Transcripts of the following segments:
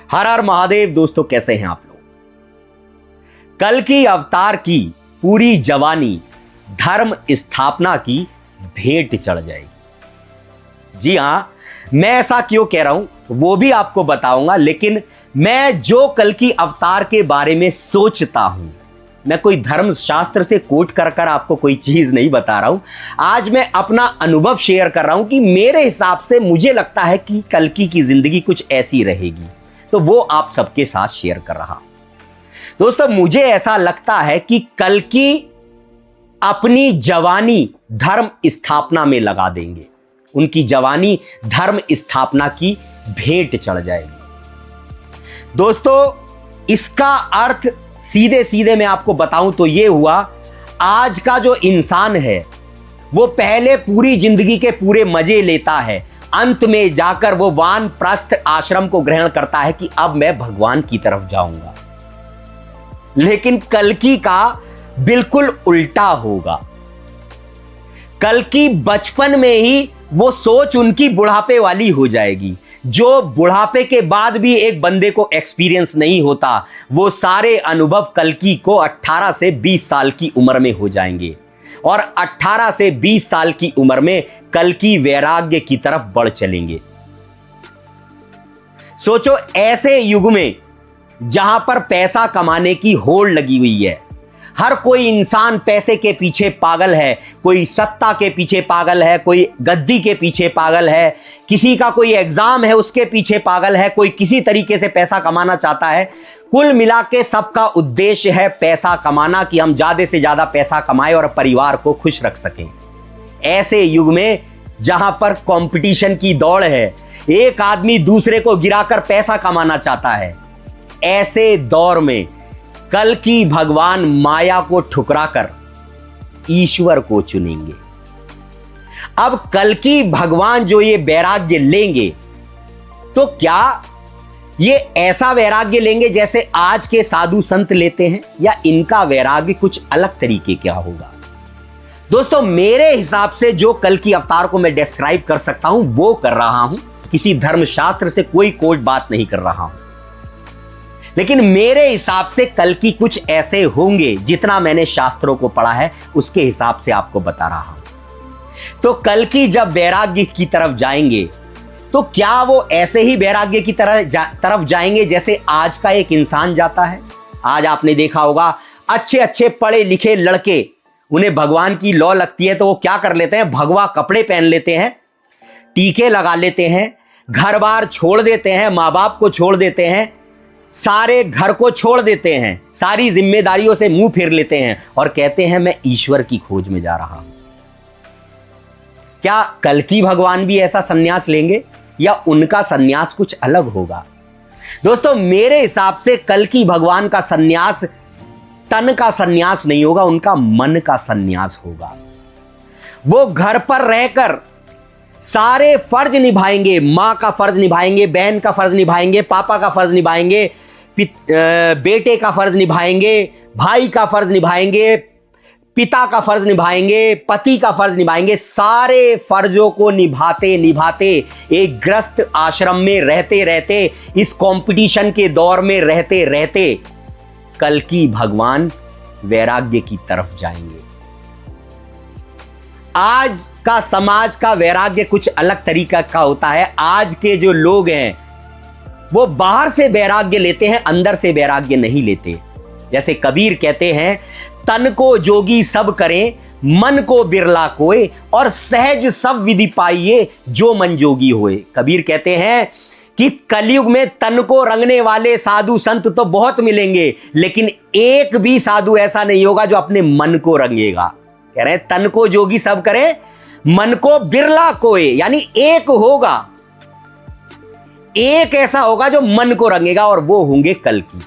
हर हर महादेव। दोस्तों कैसे हैं आप लोग? कल्कि अवतार की पूरी जवानी धर्म स्थापना की भेंट चढ़ जाएगी। जी हां, मैं ऐसा क्यों कह रहा हूं वो भी आपको बताऊंगा, लेकिन मैं जो कल्कि अवतार के बारे में सोचता हूं, मैं कोई धर्म शास्त्र से कोट कर आपको कोई चीज नहीं बता रहा हूं। आज मैं अपना अनुभव शेयर कर रहा हूं कि मेरे हिसाब से मुझे लगता है कि कल्कि की जिंदगी कुछ ऐसी रहेगी, तो वो आप सबके साथ शेयर कर रहा हूं। दोस्तों, मुझे ऐसा लगता है कि कल्कि अपनी जवानी धर्म स्थापना में लगा देंगे। उनकी जवानी धर्म स्थापना की भेंट चढ़ जाएगी। दोस्तों, इसका अर्थ सीधे सीधे मैं आपको बताऊं तो ये हुआ, आज का जो इंसान है वो पहले पूरी जिंदगी के पूरे मजे लेता है, अंत में जाकर वो वानप्रस्थ आश्रम को ग्रहण करता है कि अब मैं भगवान की तरफ जाऊंगा। लेकिन कल्कि का बिल्कुल उल्टा होगा। कल्कि बचपन में ही वो सोच उनकी बुढ़ापे वाली हो जाएगी, जो बुढ़ापे के बाद भी एक बंदे को एक्सपीरियंस नहीं होता। वो सारे अनुभव कल्कि को 18 से 20 साल की उम्र में हो जाएंगे और 18 से 20 साल की उम्र में कल्कि वैराग्य की तरफ बढ़ चलेंगे। सोचो, ऐसे युग में जहां पर पैसा कमाने की होड़ लगी हुई है, हर कोई इंसान पैसे के पीछे पागल है, कोई सत्ता के पीछे पागल है, कोई गद्दी के पीछे पागल है, किसी का कोई एग्जाम है उसके पीछे पागल है, कोई किसी तरीके से पैसा कमाना चाहता है। कुल मिला के सबका उद्देश्य है पैसा कमाना, कि हम ज्यादा से ज्यादा पैसा कमाएं और परिवार को खुश रख सकें। ऐसे युग में जहां पर कंपटीशन की दौड़ है, एक आदमी दूसरे को गिराकर पैसा कमाना चाहता है, ऐसे दौर में कल्कि भगवान माया को ठुकराकर ईश्वर को चुनेंगे। अब कल्कि भगवान जो ये वैराग्य लेंगे, तो क्या ये ऐसा वैराग्य लेंगे जैसे आज के साधु संत लेते हैं, या इनका वैराग्य कुछ अलग तरीके का होगा? दोस्तों, मेरे हिसाब से जो कल्कि अवतार को मैं डिस्क्राइब कर सकता हूं वो कर रहा हूं, किसी धर्मशास्त्र से कोई कोट बात नहीं कर रहा हूं, लेकिन मेरे हिसाब से कल्कि कुछ ऐसे होंगे, जितना मैंने शास्त्रों को पढ़ा है उसके हिसाब से आपको बता रहा हूं। तो कल्कि जब वैराग्य की तरफ जाएंगे, तो क्या वो ऐसे ही वैराग्य की तरफ जाएंगे जैसे आज का एक इंसान जाता है? आज आपने देखा होगा, अच्छे अच्छे पढ़े लिखे लड़के, उन्हें भगवान की लौ लगती है तो वो क्या कर लेते हैं, भगवा कपड़े पहन लेते हैं, टीके लगा लेते हैं, घर बार छोड़ देते हैं, माँ बाप को छोड़ देते हैं, सारे घर को छोड़ देते हैं, सारी जिम्मेदारियों से मुंह फेर लेते हैं और कहते हैं मैं ईश्वर की खोज में जा रहा हूं। क्या कल्कि भगवान भी ऐसा संन्यास लेंगे, या उनका संन्यास कुछ अलग होगा? दोस्तों, मेरे हिसाब से कल्कि भगवान का संन्यास तन का संन्यास नहीं होगा, उनका मन का संन्यास होगा। वो घर पर रहकर सारे फर्ज निभाएंगे, मां का फर्ज निभाएंगे, बहन का फर्ज निभाएंगे, पापा का फर्ज निभाएंगे, बेटे का फर्ज निभाएंगे, भाई का फर्ज निभाएंगे, पिता का फर्ज निभाएंगे, पति का फर्ज निभाएंगे। सारे फर्जों को निभाते निभाते, एक ग्रस्त आश्रम में रहते रहते, इस कंपटीशन के दौर में रहते रहते, कल्कि भगवान वैराग्य की तरफ जाएंगे। आज का समाज का वैराग्य कुछ अलग तरीका का होता है। आज के जो लोग हैं वो बाहर से वैराग्य लेते हैं, अंदर से वैराग्य नहीं लेते। जैसे कबीर कहते हैं, तन को जोगी सब करें, मन को बिरला कोय, और सहज सब विधि पाइए जो मन जोगी होए। कबीर कहते हैं कि कलयुग में तन को रंगने वाले साधु संत तो बहुत मिलेंगे, लेकिन एक भी साधु ऐसा नहीं होगा जो अपने मन को रंगेगा। कह रहे हैं, तन को जोगी सब करे, मन को बिरला कोय, यानी एक होगा, एक ऐसा होगा जो मन को रंगेगा, और वो होंगे कल्कि।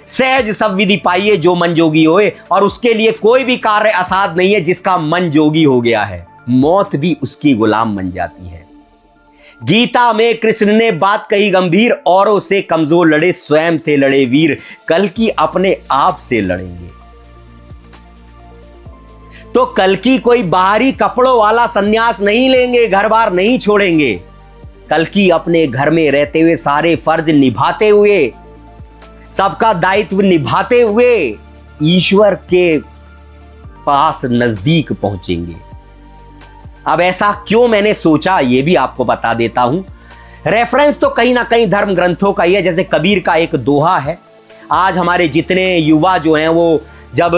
सहज सब विधि पाइए जो मन जोगी होए, और उसके लिए कोई भी कार्य असाध्य नहीं है जिसका मन जोगी हो गया है। मौत भी उसकी गुलाम बन जाती है। गीता में कृष्ण ने बात कही गंभीर, औरों से कमजोर लड़े, स्वयं से लड़े वीर, कल्कि अपने आप से लड़ेंगे। तो कल्कि कोई बाहरी कपड़ों वाला संन्यास नहीं लेंगे, घर बार नहीं छोड़ेंगे। कल्कि अपने घर में रहते हुए सारे फर्ज निभाते हुए, सबका दायित्व निभाते हुए ईश्वर के पास नजदीक पहुंचेंगे। अब ऐसा क्यों मैंने सोचा ये भी आपको बता देता हूं। रेफरेंस तो कहीं ना कहीं धर्म ग्रंथों का ही है। जैसे कबीर का एक दोहा है, आज हमारे जितने युवा जो हैं वो जब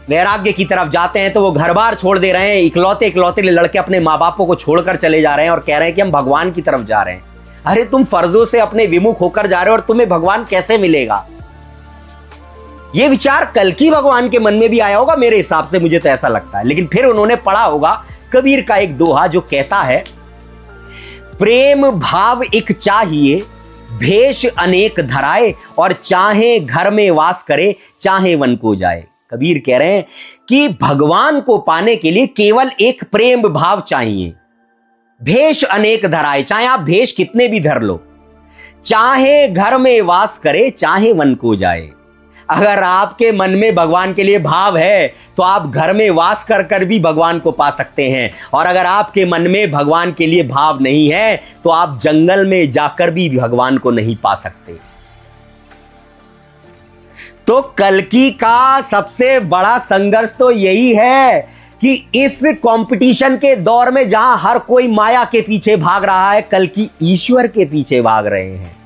वैराग्य की तरफ जाते हैं तो वो घर बार छोड़ दे रहे हैं, इकलौते इकलौते लड़के अपने माँ बापों को छोड़कर चले जा रहे हैं और कह रहे हैं कि हम भगवान की तरफ जा रहे हैं। अरे तुम फर्जों से अपने विमुख होकर जा रहे हो और तुम्हें भगवान कैसे मिलेगा? ये विचार कल्कि भगवान के मन में भी आया होगा मेरे हिसाब से, मुझे तो ऐसा लगता है। लेकिन फिर उन्होंने पढ़ा होगा कबीर का एक दोहा जो कहता है, प्रेम भाव एक चाहिए भेष अनेक धराए, और चाहे घर में वास करे चाहे वन को जाए। कबीर कह रहे हैं कि भगवान को पाने के लिए केवल एक प्रेम भाव चाहिए। भेष अनेक धराए, चाहे आप भेष कितने भी धर लो, चाहे घर में वास करे चाहे वन को जाए। अगर आपके मन में भगवान के लिए भाव है तो आप घर में वास कर कर भी भगवान को पा सकते हैं, और अगर आपके मन में भगवान के लिए भाव नहीं है तो आप जंगल में जाकर भी भगवान को नहीं पा सकते। तो कल्कि का सबसे बड़ा संघर्ष तो यही है कि इस कंपटीशन के दौर में जहां हर कोई माया के पीछे भाग रहा है, कल्कि ईश्वर के पीछे भाग रहे हैं।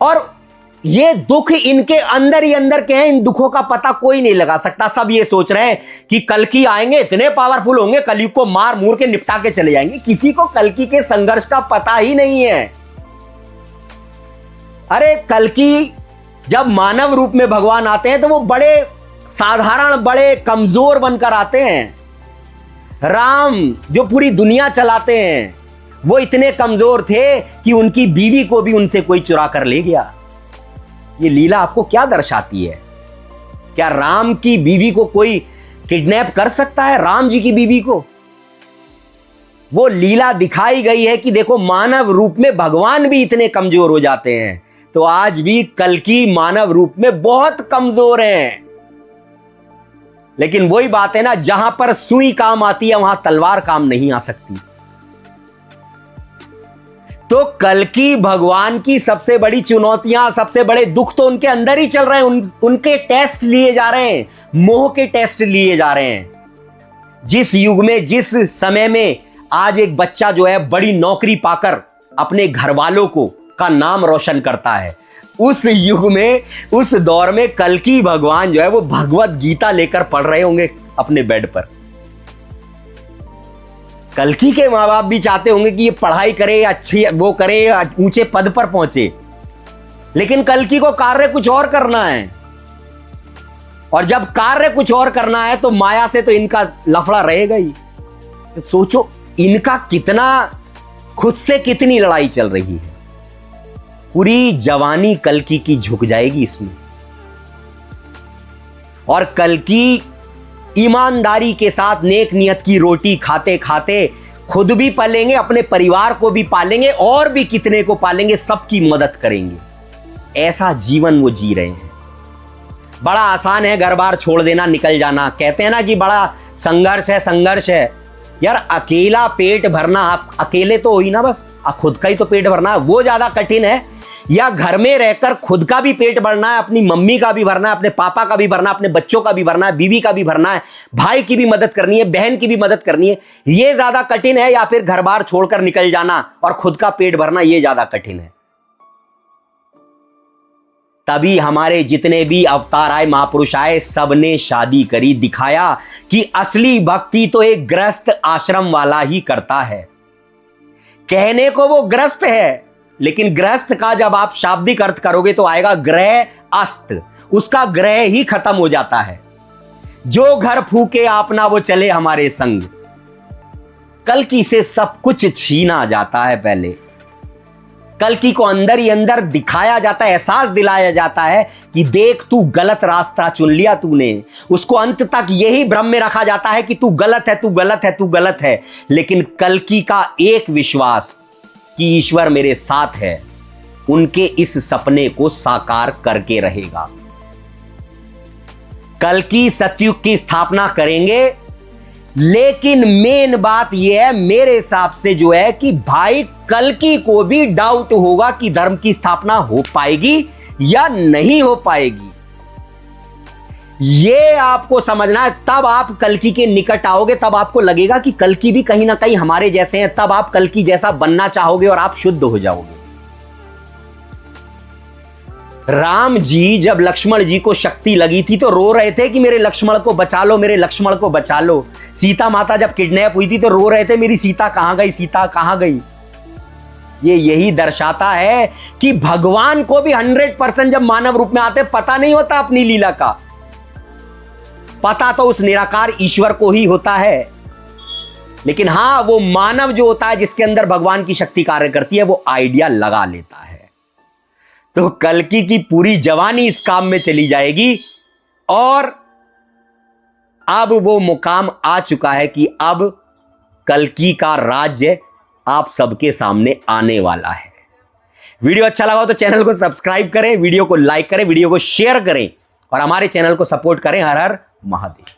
और ये दुख इनके अंदर ही अंदर के हैं, इन दुखों का पता कोई नहीं लगा सकता। सब ये सोच रहे हैं कि कल्कि आएंगे, इतने पावरफुल होंगे, कलयुग को मार मूर के निपटा के चले जाएंगे। किसी को कल्कि के संघर्ष का पता ही नहीं है। अरे कल्कि जब मानव रूप में भगवान आते हैं तो वो बड़े साधारण, बड़े कमजोर बनकर आते हैं। राम जो पूरी दुनिया चलाते हैं वो इतने कमजोर थे कि उनकी बीवी को भी उनसे कोई चुरा कर ले गया। ये लीला आपको क्या दर्शाती है? क्या राम की बीवी को कोई किडनैप कर सकता है? राम जी की बीवी को? वो लीला दिखाई गई है कि देखो मानव रूप में भगवान भी इतने कमजोर हो जाते हैं, तो आज भी कल्कि मानव रूप में बहुत कमजोर हैं। लेकिन वही बात है ना, जहां पर सुई काम आती है वहां तलवार काम नहीं आ सकती। तो कल्कि भगवान की सबसे बड़ी चुनौतियां, सबसे बड़े दुख तो उनके अंदर ही चल रहे हैं। उनके टेस्ट लिए जा रहे हैं, मोह के टेस्ट लिए जा रहे हैं। जिस युग में, जिस समय में आज एक बच्चा जो है बड़ी नौकरी पाकर अपने घर वालों को का नाम रोशन करता है, उस युग में, उस दौर में कल्कि भगवान जो है वो भगवत गीता लेकर पढ़ रहे होंगे अपने बेड पर। कल्कि के माँ बाप भी चाहते होंगे कि ये पढ़ाई करे, अच्छी वो करे, ऊंचे पद पर पहुंचे, लेकिन कल्कि को कार्य कुछ और करना है। और जब कार्य कुछ और करना है तो माया से तो इनका लफड़ा रहेगा ही। तो सोचो इनका कितना, खुद से कितनी लड़ाई चल रही है। पूरी जवानी कल्कि की झुक जाएगी इसमें। और कल्कि ईमानदारी के साथ नेक नियत की रोटी खाते खाते खुद भी पालेंगे, अपने परिवार को भी पालेंगे, और भी कितने को पालेंगे, सबकी मदद करेंगे। ऐसा जीवन वो जी रहे हैं। बड़ा आसान है घर बार छोड़ देना, निकल जाना। कहते हैं ना कि बड़ा संघर्ष है, संघर्ष है। यार अकेला पेट भरना, आप अकेले तो हो ही ना, बस खुद का ही तो पेट भरना है, वो ज्यादा कठिन है, या घर में रहकर खुद का भी पेट भरना है, अपनी मम्मी का भी भरना है, अपने पापा का भी भरना है, अपने बच्चों का भी भरना है, बीवी का भी भरना है, भाई की भी मदद करनी है, बहन की भी मदद करनी है, ये ज्यादा कठिन है, या फिर घर बार छोड़कर निकल जाना और खुद का पेट भरना, ये ज्यादा कठिन है। तभी हमारे जितने भी अवतार आए, महापुरुष आए, सबने शादी करी, दिखाया कि असली भक्ति तो एक गृहस्थ आश्रम वाला ही करता है। कहने को वो गृहस्थ है, लेकिन गृहस्थ का जब आप शाब्दिक अर्थ करोगे तो आएगा ग्रह अस्त, उसका ग्रह ही खत्म हो जाता है। जो घर फूके अपना वो चले हमारे संग। कल्कि से सब कुछ छीना जाता है। पहले कल्कि को अंदर ही अंदर दिखाया जाता है, एहसास दिलाया जाता है कि देख तू गलत रास्ता चुन लिया तूने। उसको अंत तक यही भ्रम में रखा जाता है कि तू गलत है, तू गलत है, तू गलत है। लेकिन कल्कि का एक विश्वास कि ईश्वर मेरे साथ है, उनके इस सपने को साकार करके रहेगा। कल्कि सतयुग की स्थापना करेंगे, लेकिन मेन बात यह है मेरे हिसाब से जो है कि भाई कल्कि को भी डाउट होगा कि धर्म की स्थापना हो पाएगी या नहीं हो पाएगी। ये आपको समझना है, तब आप कल्कि के निकट आओगे, तब आपको लगेगा कि कल्कि भी कहीं ना कहीं हमारे जैसे हैं, तब आप कल्कि जैसा बनना चाहोगे और आप शुद्ध हो जाओगे। राम जी जब लक्ष्मण जी को शक्ति लगी थी तो रो रहे थे कि मेरे लक्ष्मण को बचा लो, मेरे लक्ष्मण को बचा लो। सीता माता जब किडनैप हुई थी तो रो रहे थे मेरी सीता कहां गई, सीता कहां गई। ये यही दर्शाता है कि भगवान को भी 100% जब मानव रूप में आते पता नहीं होता अपनी लीला का, पता तो उस निराकार ईश्वर को ही होता है। लेकिन हां, वो मानव जो होता है जिसके अंदर भगवान की शक्ति कार्य करती है, वो आइडिया लगा लेता है। तो कल्कि की पूरी जवानी इस काम में चली जाएगी और अब वो मुकाम आ चुका है कि अब कल्कि का राज्य आप सबके सामने आने वाला है। वीडियो अच्छा लगा हो तो चैनल को सब्सक्राइब करें, वीडियो को लाइक करें, वीडियो को शेयर करें और हमारे चैनल को सपोर्ट करें। हर हर महादेव।